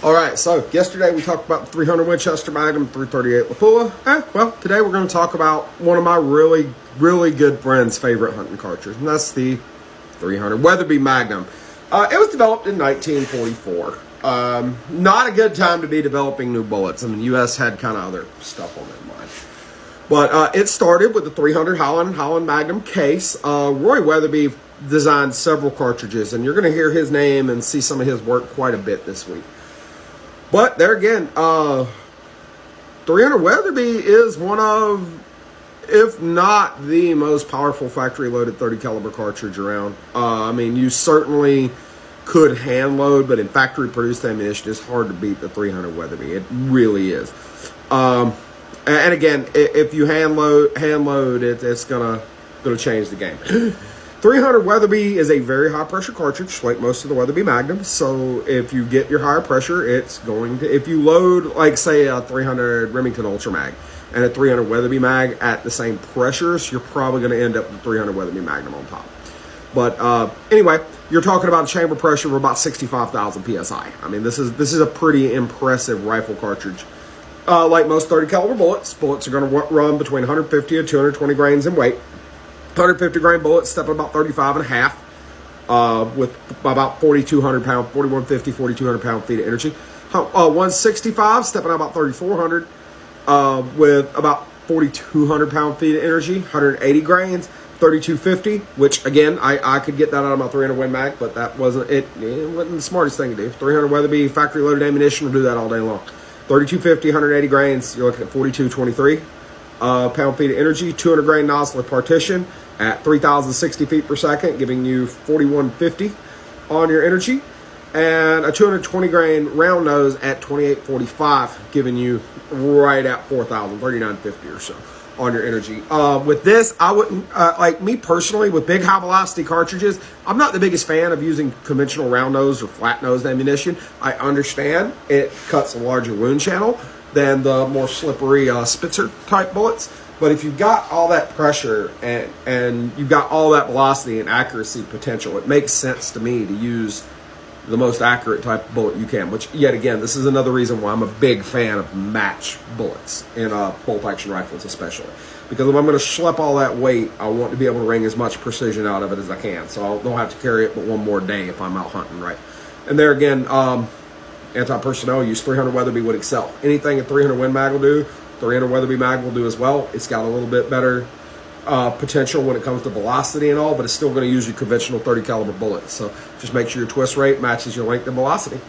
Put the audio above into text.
All right, so yesterday we talked about the 300 Winchester Magnum, 338 Lapua. Well, today we're going to talk about one of my really good friend's favorite hunting cartridges, and that's the 300 Weatherby Magnum. It was developed in 1944. Not a good time to be developing new bullets. I mean, U.S. had kind of other stuff on their mind. But it started with the 300 Holland Magnum case. Roy Weatherby designed several cartridges, and you're going to hear his name and see some of his work quite a bit this week. But there again, 300 Weatherby is one of, if not the most powerful factory-loaded 30 caliber cartridge around. I mean, you certainly could hand load, but in factory-produced ammunition, it's hard to beat the 300 Weatherby. It really is. And again, if you hand load it, it's gonna change the game. 300 Weatherby is a very high pressure cartridge, like most of the Weatherby Magnums. So if you get your higher pressure, it's going to, if you load, like say a 300 Remington Ultra Mag and a 300 Weatherby Mag at the same pressures, you're probably going to end up with 300 Weatherby Magnum on top. But anyway, you're talking about a chamber pressure of about 65,000 PSI. I mean, this is a pretty impressive rifle cartridge. Like most 30 caliber bullets are going to run between 150 and 220 grains in weight. 150 grain bullets step at about 35 and a half, with about 4,200 pound, 4,150, 4,200 pound feet of energy. 165 stepping at about 3,400, with about 4,200 pound feet of energy. 180 grains, 3,250, which again, I could get that out of my 300 Win Mag, but that wasn't it. It wasn't the smartest thing to do. 300 Weatherby factory loaded ammunition will do that all day long. 3,250, 180 grains, you're looking at 4,223 pound feet of energy. 200 grain nozzle partition at 3,060 feet per second, giving you 4,150 on your energy, and a 220 grain round nose at 2845, giving you right at 4,000, 3,950 or so on your energy. With this, I wouldn't, like me personally, with big high velocity cartridges, I'm not the biggest fan of using conventional round nose or flat nosed ammunition. I understand it cuts a larger wound channel than the more slippery Spitzer type bullets. But if you've got all that pressure and you've got all that velocity and accuracy potential, it makes sense to me to use the most accurate type of bullet you can, which yet again, this is another reason why I'm a big fan of match bullets in bolt action rifles especially. Because if I'm going to schlep all that weight, I want to be able to wring as much precision out of it as I can. So I don't have to carry it but one more day if I'm out hunting, right? And there again, anti-personnel use, 300 Weatherby would excel. Anything a 300 Win Mag will do, 300 Weatherby Mag will do as well. It's got a little bit better potential when it comes to velocity and all, but it's still going to use your conventional 30 caliber bullets. So just make sure your twist rate matches your length and velocity.